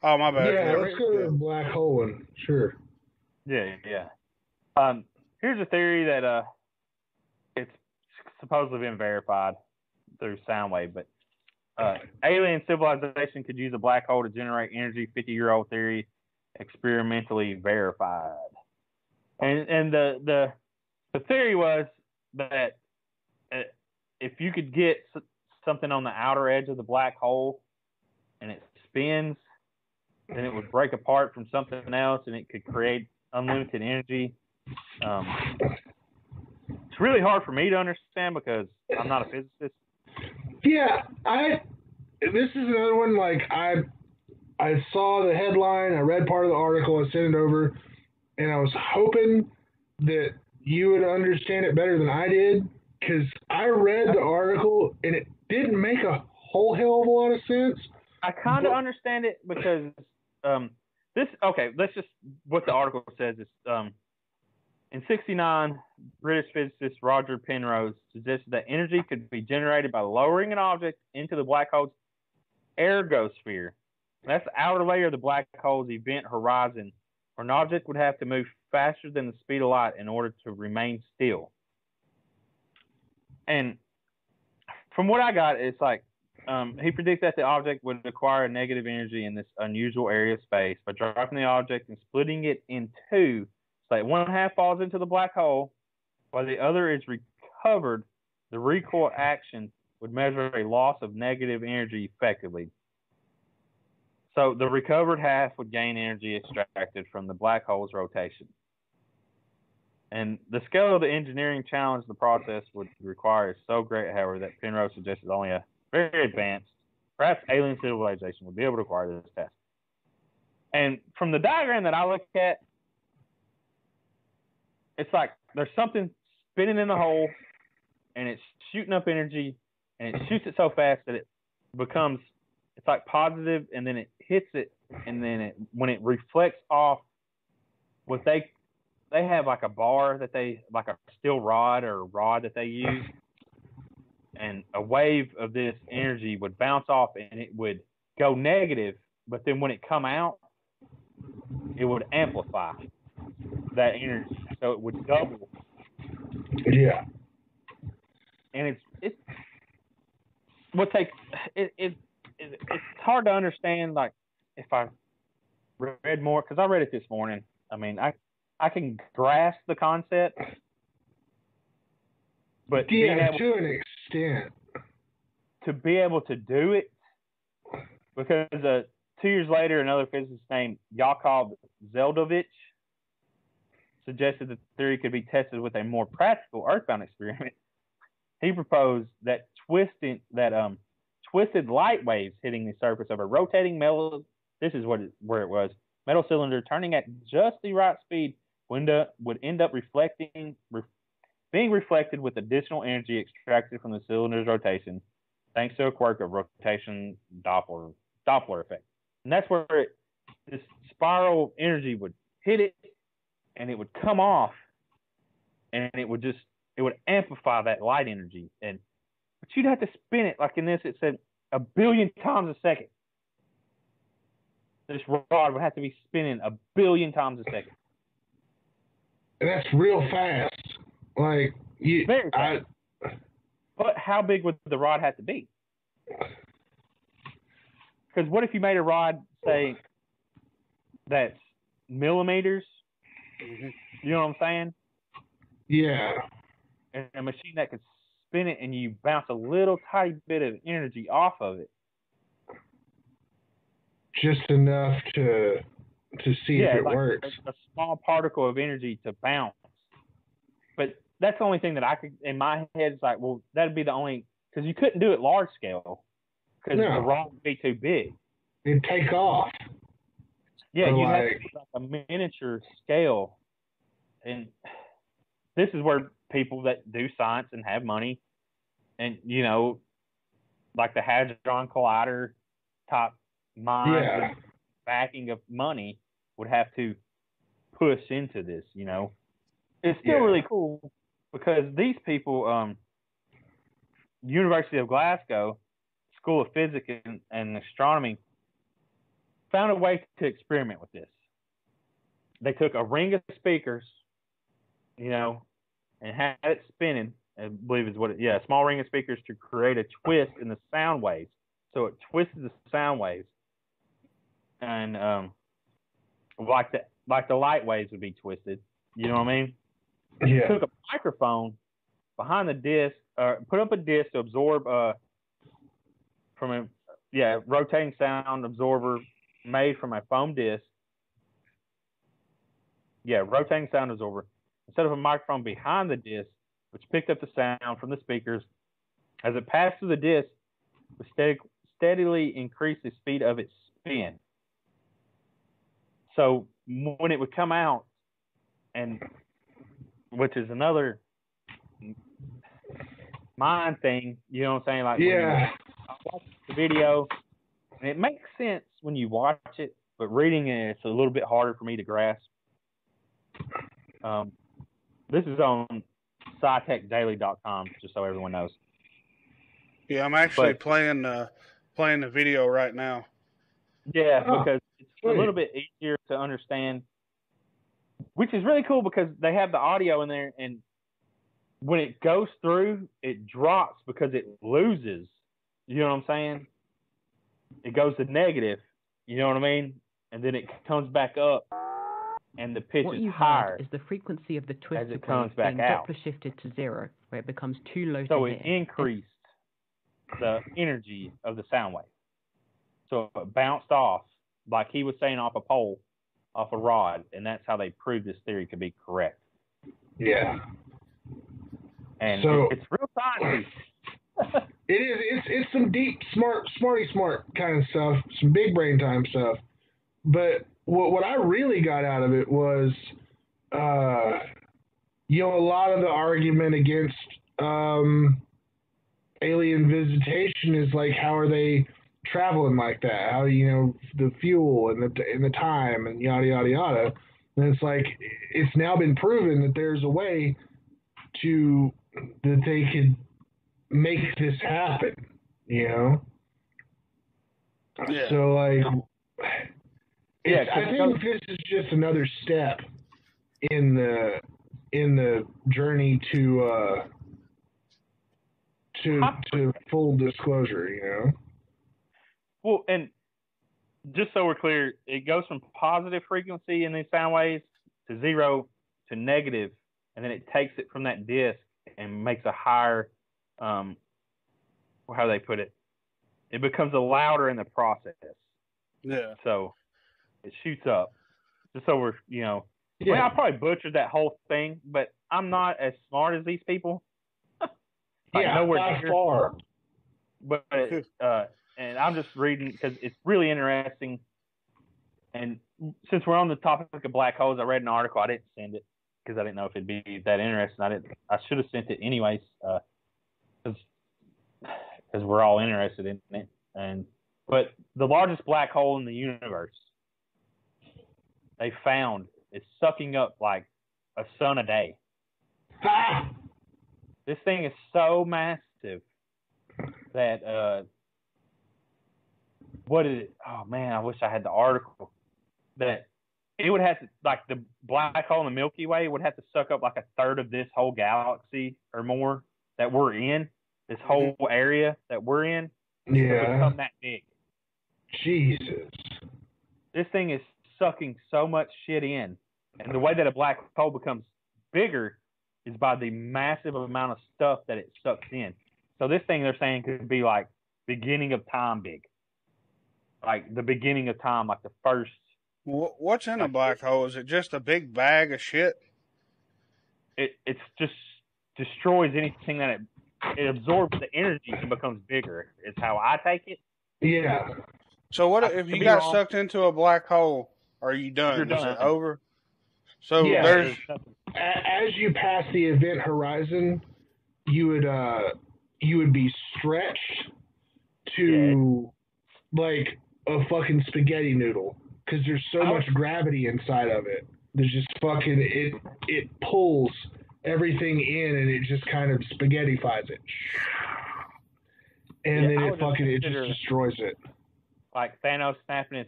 Oh, my bad. Yeah, Yeah, let's go to the black hole one. Sure. Yeah, yeah. Um, Here's a theory that it's supposedly been verified through Soundwave, but alien civilization could use a black hole to generate energy. 50-year-old theory, experimentally verified. And the theory was that uh, if you could get something on the outer edge of the black hole and it spins, then it would break apart from something else and it could create unlimited energy. It's really hard for me to understand because I'm not a physicist. Yeah, this is another one. Like I saw the headline, I read part of the article, I sent it over, and I was hoping that you would understand it better than I did because I read the article and it didn't make a whole hell of a lot of sense. I kind of understand it because let's just what the article says is in '69, British physicist Roger Penrose suggested that energy could be generated by lowering an object into the black hole's ergosphere. That's the outer layer of the black hole's event horizon, where an object would have to move faster than the speed of light in order to remain still. And from what I got, it's like he predicts that the object would acquire negative energy in this unusual area of space by dropping the object and splitting it in two. So like one half falls into the black hole, while the other is recovered. The recoil action would measure a loss of negative energy effectively. So the recovered half would gain energy extracted from the black hole's rotation. And the scale of the engineering challenge the process would require is so great, however, that Penrose suggested only a very advanced, perhaps alien civilization would be able to acquire this test. And from the diagram that I look at, it's like there's something spinning in the hole, and it's shooting up energy, and it shoots it so fast that it becomes, it's like positive, and then it hits it, and then when it reflects off, what they have like a bar that like a steel rod or a rod that they use, and a wave of this energy would bounce off and it would go negative, but then when it come out, it would amplify that energy, so it would double. Yeah. And it's hard to understand. Like if I read more, because I read it this morning. I mean, I can grasp the concept, but yeah, to an extent, to be able to do it, because 2 years later, another physicist named Yakov Zeldovich suggested that the theory could be tested with a more practical earthbound experiment. He proposed that twisted light waves hitting the surface of a rotating metal. This is where it was. Metal cylinder turning at just the right speed would end up being reflected with additional energy extracted from the cylinder's rotation, thanks to a quirk of rotation Doppler effect. And that's where this spiral energy would hit it, and it would come off, and it would amplify that light energy. But you'd have to spin it, like in this, it said 1 billion times a second. This rod would have to be spinning 1 billion times a second. And that's real fast. Like very fast. But how big would the rod have to be? Because what if you made a rod, say, that's millimeters? Mm-hmm. You know what I'm saying? Yeah. And a machine that could spin it, and you bounce a little tiny bit of energy off of it. Just enough to see if it works. A small particle of energy to bounce. But that's the only thing that I could, in my head, is like, well, that'd be the only, because you couldn't do it large scale, because the rod would be too big. It'd take off. Yeah, you'd have to do like a miniature scale. And this is where people that do science and have money, and, like the Hadron Collider top minds and backing of money would have to push into this, It's still really cool because these people, University of Glasgow, School of Physics and Astronomy, found a way to experiment with this. They took a ring of speakers, and had it spinning. I believe is what it. Yeah, a small ring of speakers to create a twist in the sound waves. So it twisted the sound waves, and like the light waves would be twisted. You know what I mean? Yeah. Took a microphone behind the disc, put up a disc to absorb from a rotating sound absorber made from a foam disc. Yeah, rotating sound absorber. Instead of a microphone behind the disc, which picked up the sound from the speakers, as it passed through the disc, would steadily increase the speed of its spin. So when it would come out, and which is another mind thing, you know what I'm saying? Like, yeah, I watched the video, and it makes sense when you watch it, but reading it, it's a little bit harder for me to grasp. This is on SciTechDaily.com, just so everyone knows. Yeah, I'm actually playing the video right now. Yeah, because it's a little bit easier to understand, which is really cool because they have the audio in there, and when it goes through, it drops because it loses. You know what I'm saying? It goes to negative. You know what I mean? And then it comes back up, and the pitch what is you higher. Heard is the frequency of the twisted as it comes back being out. Doppler shifted to 0, where it becomes too low So to it hear. increased the energy of the sound wave. So it bounced off, like he was saying, off a pole, off a rod, and that's how they proved this theory could be correct. Yeah. And so, it's real sciencey. It is. It's some deep, smarty kind of stuff, some big brain time stuff. But what I really got out of it was, a lot of the argument against alien visitation is like, how are they traveling like that? How, the fuel and the time and yada yada yada. And it's like, it's now been proven that there's a way that they could make this happen, Yeah. So I think this is just another step in the journey to full disclosure, Well, and just so we're clear, it goes from positive frequency in these sound waves to 0 to negative, and then it takes it from that disc and makes a higher, how do they put it? It becomes a louder in the process. Yeah. So it shoots up. Just so we're, I probably butchered that whole thing, but I'm not as smart as these people. Nowhere by far. But and I'm just reading because it's really interesting. And since we're on the topic of black holes, I read an article. I didn't send it because I didn't know if it'd be that interesting. I should have sent it anyways, because we're all interested in it. But the largest black hole in the universe, they found, is sucking up like a sun a day. Ah! This thing is so massive that what is it? Oh man, I wish I had the article. That it would have to, like, the black hole in the Milky Way would have to suck up like a third of this whole galaxy or more that we're in. This whole area that we're in to become that big. Jesus. This thing is sucking so much shit in. And the way that a black hole becomes bigger is by the massive amount of stuff that it sucks in. So this thing, they're saying, could be like beginning of time big. Like the beginning of time, like the first. What's in a black hole? Is it just a big bag of shit? It's just destroys anything that it absorbs the energy and becomes bigger, is how I take it. Yeah. So what if you got sucked into a black hole? Are you done? You're done. Is it over? So there's as you pass the event horizon, you would be stretched to like a fucking spaghetti noodle because there's so much gravity inside of it. There's just fucking it pulls everything in and it just kind of spaghettifies it, and then it just destroys it. Like Thanos snapping his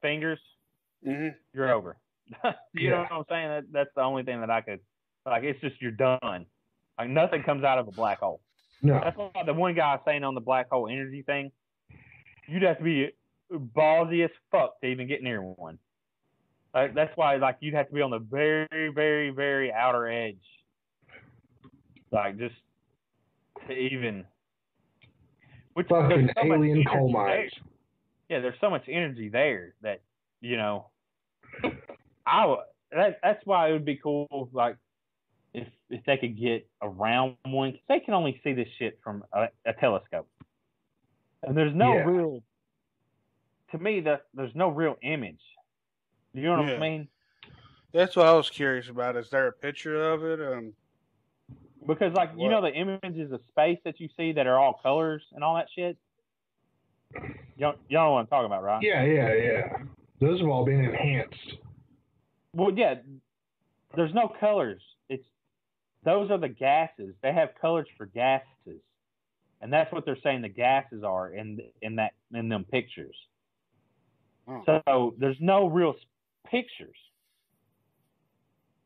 fingers, Mm-hmm. you're over. You know what I'm saying? That's the only thing that I could, like, it's just you're done. Like, nothing comes out of a black hole. No. That's why the one guy was saying on the black hole energy thing, you'd have to be ballsy as fuck to even get near one. Like, that's why, like, you'd have to be on the very, very, very outer edge. Like, just to even... Which, Fucking so alien coal mines. Yeah, there's so much energy there that, you know... That's why it would be cool, like, if they could get around one. 'Cause they can only see this shit from a telescope. And there's no real... To me, there's no real image. You know what I mean? That's what I was curious about. Is there a picture of it? Because, like, you know the images of space that you see that are all colors and all that shit? Y'all know what I'm talking about, right? Yeah. Those have all been enhanced. Well, yeah. There's no colors. Those are the gases. They have colors for gases. And that's what they're saying the gases are in them pictures. Oh. So there's no real pictures.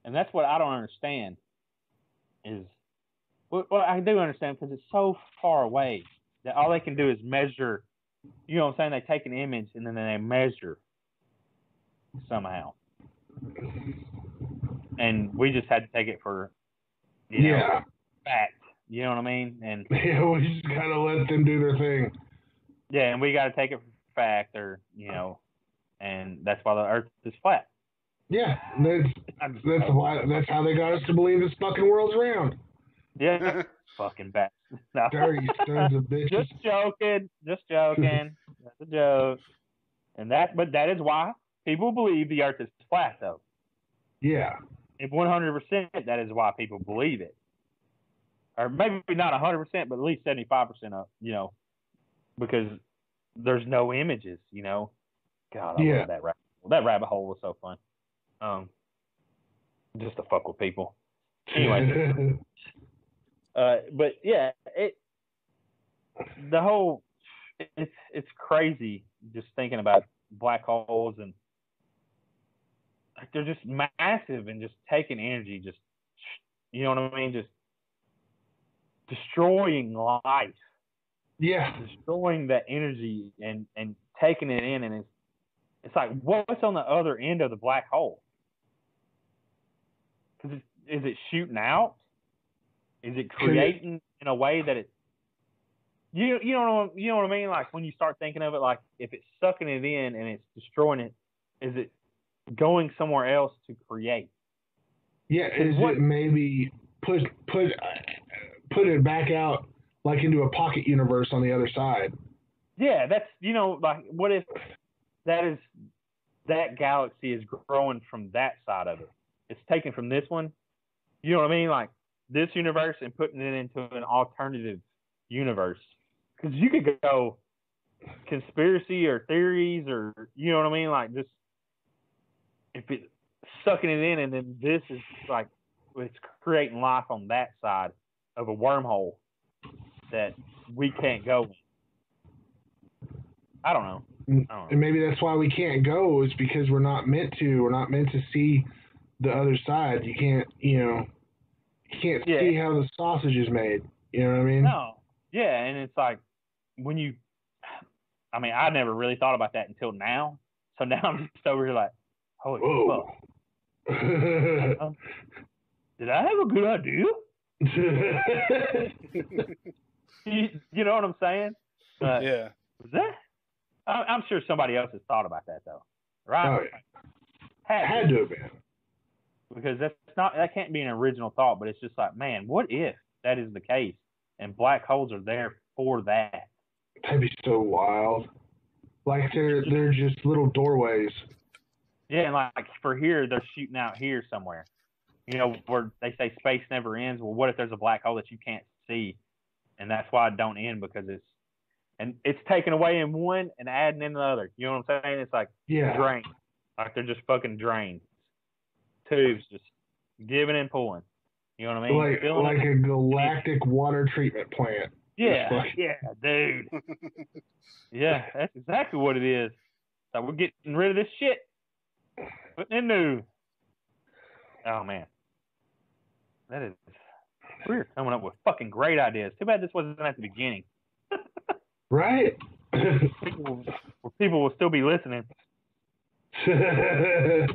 And that's what I don't understand is, well, I do understand because it's so far away that all they can do is measure, you know what I'm saying? They take an image and then they measure somehow. And we just had to take it for, you know, fact. You know what I mean? And yeah, we just gotta let them do their thing. Yeah, and we got to take it for fact, or, you know, and that's why the Earth is flat. Yeah, that's how they got us to believe this fucking world's round. Yeah, fucking bad. No. Dirty sons of bitches. Just joking. That's a joke. But that is why people believe the Earth is flat, though. Yeah. If 100%, that is why people believe it. Or maybe not 100%, but at least 75% of, you know, because there's no images, you know. God, I love that rabbit hole. That rabbit hole was so fun. Just to fuck with people. Anyway. But yeah, it's crazy just thinking about black holes, and like they're just massive and just taking energy, just, you know what I mean, just destroying life. Yeah, destroying that energy and taking it in, and it's like, what's on the other end of the black hole? Because is it shooting out? Is it creating in a way that it, you know what I mean? Like when you start thinking of it, like if it's sucking it in and it's destroying it, is it going somewhere else to create? Yeah, is it maybe put it back out like into a pocket universe on the other side? Yeah, that's, you know, like what if that galaxy is growing from that side of it? It's taken from this one, you know what I mean? Like this universe and putting it into an alternative universe. Because you could go conspiracy or theories or, you know what I mean? Like just, if it's sucking it in and then this is like, it's creating life on that side of a wormhole that we can't go in. I don't know. And maybe that's why we can't go, is because we're not meant to. We're not meant to see the other side. You can't see how the sausage is made. You know what I mean? No. Yeah, and it's like I never really thought about that until now. So now I'm just over here like, holy fuck. Did I have a good idea? You know what I'm saying? Yeah. Was that? I'm sure somebody else has thought about that though, right? Oh yeah. Had to have been. Because that can't be an original thought, but it's just like, man, what if that is the case and black holes are there for that? That'd be so wild. Like they're just little doorways. Yeah, and like for here, they're shooting out here somewhere. You know, where they say space never ends. Well, what if there's a black hole that you can't see? And that's why it don't end, because it's taken away in one and adding in the other. You know what I'm saying? It's like drained. Like they're just fucking drained. Tubes just giving and pulling. You know what I mean? Like a galactic water treatment plant. Yeah, dude. Yeah, that's exactly what it is. So we're getting rid of this shit. Putting in new. Oh, man. We're coming up with fucking great ideas. Too bad this wasn't at the beginning. Right? People will still be listening. I'm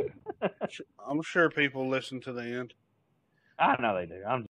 sure people listen to the end. I know they do. I'm